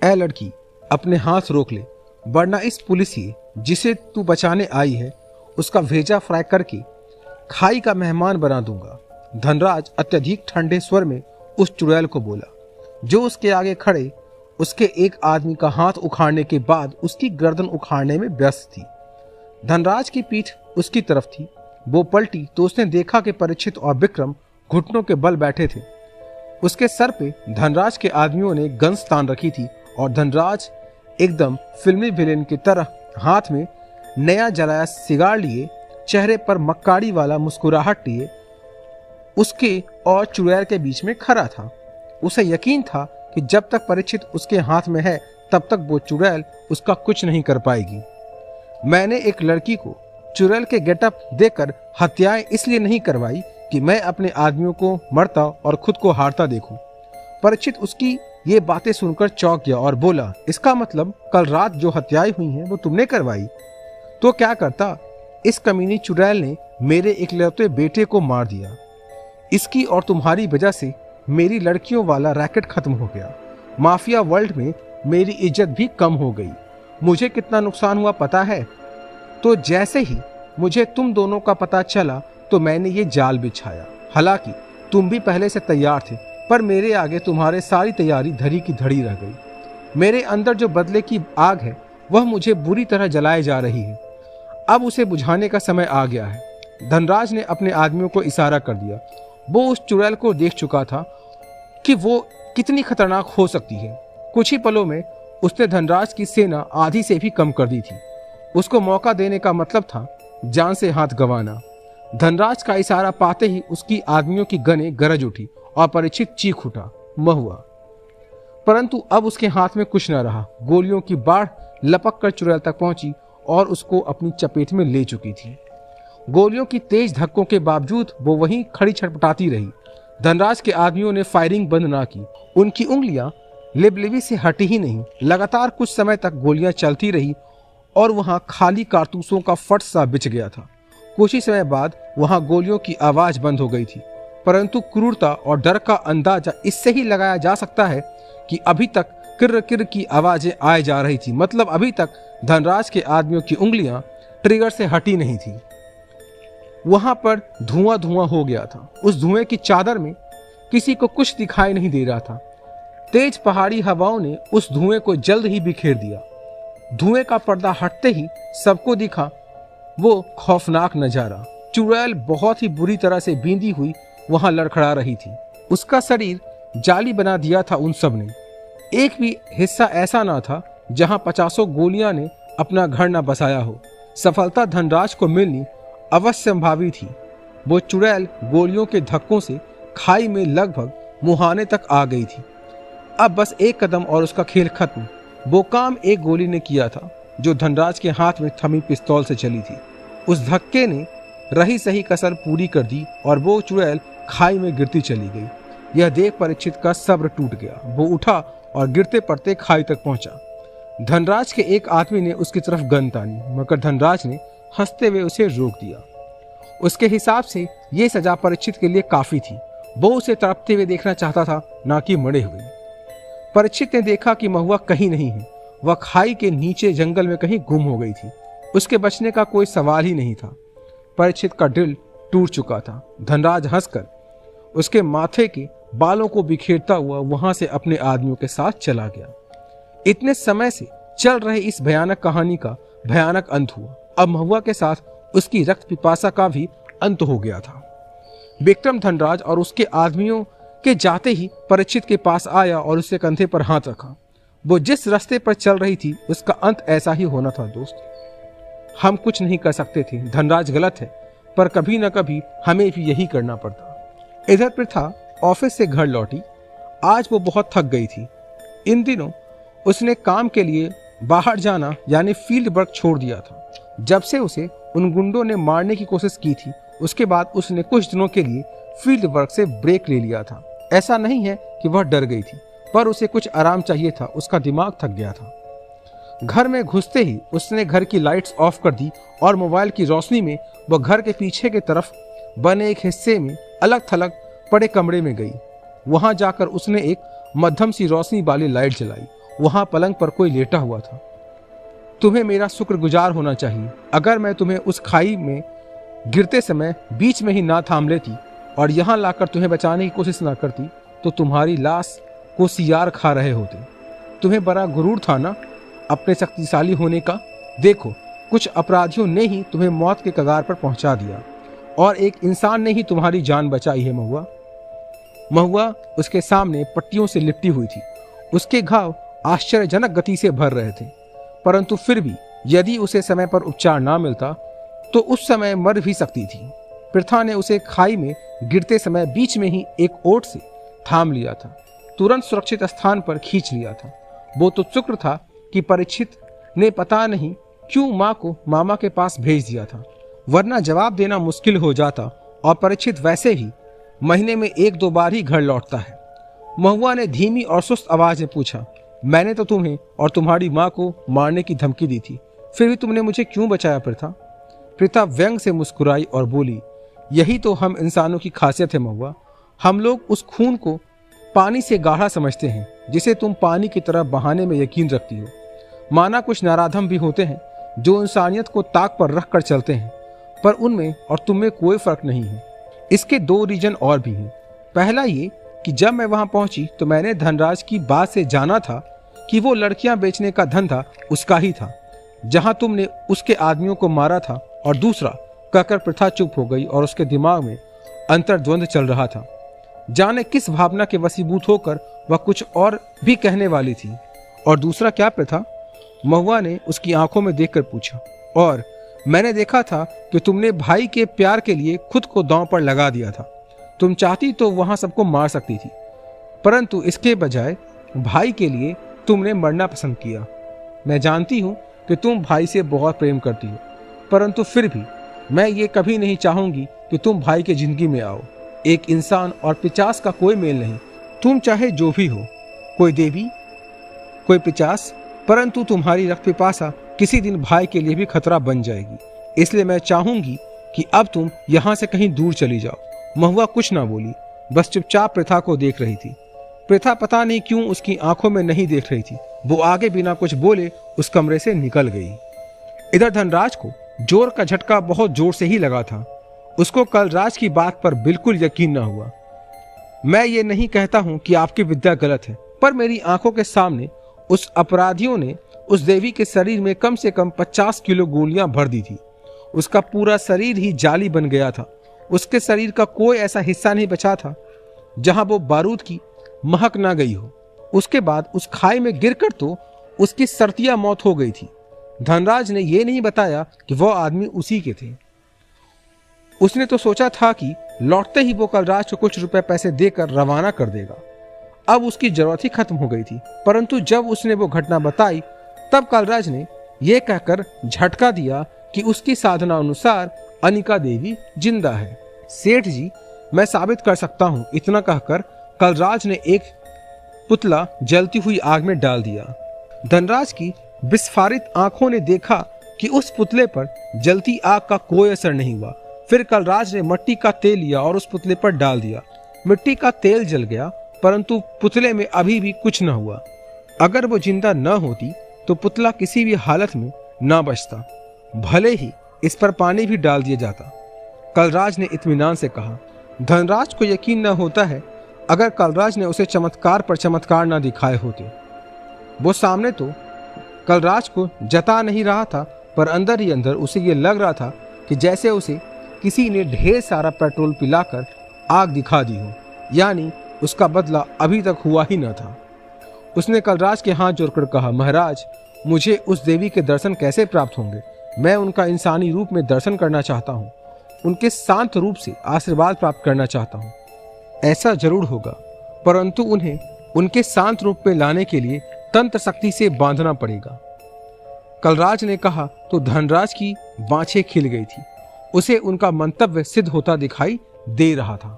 ए लड़की, अपने हाथ रोक ले, वरना इस पुलिसिए जिसे तू बचाने आई है उसका भेजा फ्राई करके खाई का मेहमान बना दूंगा। धनराज अत्यधिक ठंडे स्वर में उस चुड़ैल को बोला, जो उसके आगे खड़े उसके एक आदमी का हाथ उखाड़ने के बाद उसकी गर्दन उखाड़ने में व्यस्त थी। धनराज की पीठ उसकी तरफ थी। वो पलटी तो उसने देखा कि परीक्षित और विक्रम घुटनों के बल बैठे थे। उसके सर पे धनराज के आदमियों ने गन्स तान रखी थी और धनराज एकदम फिल्मी विलेन की तरह हाथ में नया जलाया सिगार लिए, चेहरे पर मक्कारी वाला मुस्कुराहट लिए उसके और चुड़ैल के बीच में खड़ा था। उसे यकीन था कि जब तक परीक्षित उसके हाथ में है तब तक वो चुड़ैल उसका कुछ नहीं कर पाएगी। मैंने एक लड़की को चुड़ैल के गेटअप देकर हत्याएं इसलिए नहीं करवाई कि मैं अपने आदमियों को मरता और खुद को हारता देखूं। परीक्षित उसकी ये बातें सुनकर चौंक गया और बोला, इसका मतलब कल रात जो हत्याएं हुई हैं वो तुमने करवाई? तो क्या करता, इस कमीनी चुड़ैल ने मेरे इकलौते बेटे को मार दिया। इसकी और तुम्हारी वजह से मेरी लड़कियों वाला रैकेट खत्म हो गया। माफिया वर्ल्ड में मेरी इज्जत भी कम हो गई। मुझे कितना नुकसान हुआ पता है? तो जैसे ही मुझे तुम दोनों का पता चला तो मैंने ये जाल बिछाया। हालांकि तुम भी पहले से तैयार थे, पर मेरे आगे तुम्हारे सारी तैयारी धरी की धड़ी रह गई। मेरे अंदर जो बदले की आग है वह मुझे बुरी तरह जलाए जा रही है। अब उसे बुझाने का समय आ गया है। धनराज ने अपने आदमियों को इशारा कर दिया। वो उस चुड़ैल को देख चुका था कि वो कितनी खतरनाक हो सकती है। कुछ ही पलों में उसने धनराज की सेना आधी से भी कम कर दी थी। उसको मौका देने का मतलब था जान से हाथ गंवाना। धनराज का इशारा पाते ही उसकी आदमियों की गनें गरज उठी और परीक्षित चीख उठा, महुआ। परंतु अब उसके हाथ में कुछ न रहा। गोलियों की बाढ़ लपक कर चुड़ैल तक पहुंची और उसको अपनी चपेट में ले चुकी थी। गोलियों की तेज धक्कों के बावजूद वो वहीं खड़ी छटपटाती रही। धनराज के आदमियों ने फायरिंग बंद ना की। उनकी उंगलियां लिबलिबी से हटी ही नहीं। लगातार कुछ समय तक गोलियां चलती रही और वहां खाली कारतूसों का फट सा बिछ गया था। कुछ ही समय बाद वहां गोलियों की आवाज बंद हो गई थी। परंतु क्रूरता और डर का अंदाजा इससे ही लगाया जा सकता है कि अभी तक किर्र किर्र की आवाजें आए जा रही थी। मतलब अभी तक धनराज के आदमियों की उंगलियां ट्रिगर से हटी नहीं थी। वहां पर धुआं धुआं हो गया था। उस धुएं की चादर में किसी को कुछ दिखाई नहीं दे रहा था। तेज पहाड़ी हवाओं ने उस धुएं को जल्द ही बिखेर दिया। धुएं का पर्दा हटते ही सबको दिखा वो खौफनाक नजारा। चुड़ैल बहुत ही बुरी तरह से बींदी हुई वहां लड़खड़ा रही थी। उसका शरीर जाली बना दिया था उन सब ने। एक भी हिस्सा ऐसा ना था जहां 50 गोलियां ने अपना घर न बसाया हो। सफलता धनराज को मिलनी अवश्य संभावी थी। वो चुड़ैल गोलियों के धक्कों से खाई में लगभग मुहाने तक आ गई थी। अब बस एक कदम और उसका खेल खत्म। वो काम एक गोली ने किया था जो धनराज के हाथ में थमी पिस्तौल से चली थी। उस धक्के ने रही सही कसर पूरी कर दी और वो चुड़ैल खाई में गिरती चली गई। यह देख परीक्षित का सब्र टूट गया। वो उठा और गिरते पड़ते खाई तक पहुंचा। धनराज के एक आदमी ने उसकी तरफ गन तानी, मगर धनराज ने हंसते हुए उसे रोक दिया। उसके हिसाब से ये सजा परीक्षित के लिए काफी थी। वो उसे तड़पते हुए देखना चाहता था, ना कि मरे हुए। परीक्षित ने देखा कि महुआ कहीं नहीं है। वह खाई के नीचे जंगल में कहीं गुम हो गई थी। उसके बचने का कोई सवाल ही नहीं था। परीक्षित का दिल टूट चुका था। धनराज हंसकर उसके माथे के बालों को बिखेरता हुआ वहां से अपने आदमियों के साथ चला गया। इतने समय से चल रहे इस भयानक कहानी का भयानक अंत हुआ। अब महुआ के साथ उसकी रक्त पिपासा का भी अंत हो गया था। विक्रम धनराज और उसके आदमियों के जाते ही परीक्षित के पास आया और उसके कंधे पर हाथ रखा। वो जिस रास्ते पर चल रही थी उसका अंत ऐसा ही होना था। दोस्त, हम कुछ नहीं कर सकते थे। धनराज गलत है, पर कभी न कभी हमें भी यही करना पड़ता। इधर प्रथा ऑफिस से घर लौटी। आज वो बहुत थक गई थी। इन दिनों उसने काम के लिए बाहर जाना यानी फील्ड वर्क छोड़ दिया था। जब से उसे उन गुंडों ने मारने की कोशिश की थी उसके बाद उसने कुछ दिनों के लिए फील्ड वर्क से ब्रेक ले लिया था। ऐसा नहीं है कि वह डर गई थी, पर उसे कुछ आराम चाहिए था। उसका दिमाग थक गया था। घर में घुसते ही उसने घर की लाइट्स ऑफ कर दी और मोबाइल की रोशनी में वह घर के पीछे की तरफ बने एक हिस्से में अलग थलग पड़े कमरे में गई। वहां जाकर उसने एक मध्यम सी रोशनी वाली लाइट जलाई। वहां पलंग पर कोई लेटा हुआ था। तुम्हें मेरा शुक्रगुजार होना चाहिए। अगर मैं तुम्हें उस खाई में गिरते समय बीच में ही ना थाम लेती और यहाँ लाकर तुम्हें बचाने की कोशिश ना करती तो तुम्हारी लाश को सियार खा रहे होते। तुम्हें बड़ा गुरूर था ना अपने शक्तिशाली होने का। देखो, कुछ अपराधियों ने ही तुम्हें मौत के कगार पर पहुंचा दिया और एक इंसान ने ही तुम्हारी जान बचाई है महुआ। महुआ उसके सामने पट्टियों से लिपटी हुई थी। उसके घाव आश्चर्यजनक गति से भर रहे थे, परंतु फिर भी यदि उसे समय पर उपचार ना मिलता तो उस समय मर भी सकती थी। प्रथा ने उसे खाई में गिरते समय बीच में ही एक ओट से थाम लिया था, तुरंत सुरक्षित स्थान पर खींच लिया था। वो तो शुक्र था कि परीक्षित ने पता नहीं क्यों माँ को मामा के पास भेज दिया था, वरना जवाब देना मुश्किल हो जाता और परीक्षित वैसे ही महीने में 1-2 बार ही घर लौटता है। महुआ ने धीमी और सुस्त आवाज में पूछा, मैंने तो तुम्हें और तुम्हारी माँ को मारने की धमकी दी थी, फिर भी तुमने मुझे क्यों बचाया प्रथा? प्रथा व्यंग से मुस्कुराई और बोली, यही तो हम इंसानों की खासियत है महुआ। हम लोग उस खून को पानी से गाढ़ा समझते हैं जिसे तुम पानी की तरह बहाने में यकीन रखती हो। माना कुछ नराधम भी होते हैं जो इंसानियत को ताक पर रख कर चलते हैं, पर उनमें और तुम में कोई फर्क नहीं है। इसके 2 रीजन और भी हैं। पहला ये कि जब मैं वहां पहुंची तो मैंने धनराज की बात से जाना था कि वो लड़कियां बेचने का धंधा उसका ही था जहां तुमने उसके आदमियों को मारा था। और दूसरा, कहकर प्रथा चुप हो गई और उसके दिमाग में अंतर्द्वंद चल रहा था। जाने किस भावना के वशीभूत होकर वह कुछ और भी कहने वाली थी। और दूसरा क्या प्रथा? महुआ ने उसकी आंखों में देखकर पूछा। और मैंने देखा था कि तुमने भाई के प्यार के लिए खुद को दांव पर लगा दिया था। तुम चाहती तो वहां सबको मार सकती थी, परंतु इसके बजाय भाई के लिए तुमने मरना पसंद किया। मैं जानती हूं कि तुम भाई से बहुत प्रेम करती हो, परंतु फिर भी मैं ये कभी नहीं चाहूंगी कि तुम भाई की जिंदगी में आओ। एक इंसान और पिचास का कोई मेल नहीं। तुम चाहे जो भी हो, कोई देवी, कोई पिचास, परंतु तुम्हारी रक्त पिपासा किसी दिन भाई के लिए भी खतरा बन जाएगी। इसलिए मैं चाहूंगी कि अब तुम यहाँ से कहीं दूर चली जाओ। महुआ कुछ ना बोली, बस चुपचाप प्रथा को देख रही थी। प्रथा पता नहीं क्यों उसकी आंखों में नहीं देख रही थी। वो आगे बिना कुछ बोले उस कमरे से निकल गई। इधर धनराज को जोर का झटका बहुत जोर से ही लगा था। उसको कलराज की बात पर बिल्कुल यकीन न हुआ। मैं ये नहीं कहता हूं कि आपकी विद्या गलत है, पर मेरी आंखों के सामने उस अपराधियों ने उस देवी के शरीर में कम से कम 50 किलो गोलियां भर दी थी। उसका पूरा शरीर ही जाली बन गया था। उसके शरीर का कोई ऐसा हिस्सा नहीं बचा था जहां वो बारूद की महक ना गई हो। उसके बाद उस खाई में गिरकर तो उसकी सरतिया मौत हो गई थी। धनराज ने यह नहीं बताया कि वह आदमी उसी के थे। उसने तो सोचा था कि लौटते ही वो कलराज को कुछ रुपए पैसे देकर रवाना कर देगा। अब उसकी जरूरत ही खत्म हो गई थी। परंतु जब उसने वो घटना बताई तब कलराज ने यह कहकर झटका दिया कि उसकी साधना अनुसार अनिका देवी जिंदा है। सेठ जी, मैं साबित कर सकता हूं। इतना कहकर कलराज ने एक पुतला जलती हुई आग में डाल दिया। धनराज की विस्फारित आंखों ने देखा कि उस पुतले पर जलती आग का कोई असर नहीं हुआ। फिर कलराज ने मिट्टी का तेल लिया और उस पुतले पर डाल दिया। मिट्टी का तेल जल गया, परंतु पुतले में अभी भी कुछ न हुआ। अगर वो जिंदा न होती तो पुतला किसी भी हालत में न बचता, भले ही इस पर पानी भी डाल दिया जाता। कलराज ने इत्मीनान से कहा। धनराज को यकीन न होता है अगर कलराज ने उसे चमत्कार पर चमत्कार न दिखाए होते। वो सामने तो कलराज को जता नहीं रहा था, पर अंदर ही अंदर उसे ये लग रहा था कि जैसे उसे किसी ने ढेर सारा पेट्रोल पिलाकर आग दिखा दी हो, यानी उसका बदला अभी तक हुआ ही न था। उसने कलराज के हाथ जोड़कर कहा, महाराज, मुझे उस देवी के दर्शन कैसे प्राप्त होंगे? मैं उनका इंसानी रूप में दर्शन करना चाहता हूँ, उनके शांत रूप से आशीर्वाद प्राप्त करना चाहता हूँ। ऐसा जरूर होगा, परंतु उन्हें उनके शांत रूप में लाने के लिए तंत्र शक्ति से बांधना पड़ेगा। कलराज ने कहा तो धनराज की बाँछें खिल गई थी। उसे उनका मंतव्य सिद्ध होता दिखाई दे रहा था।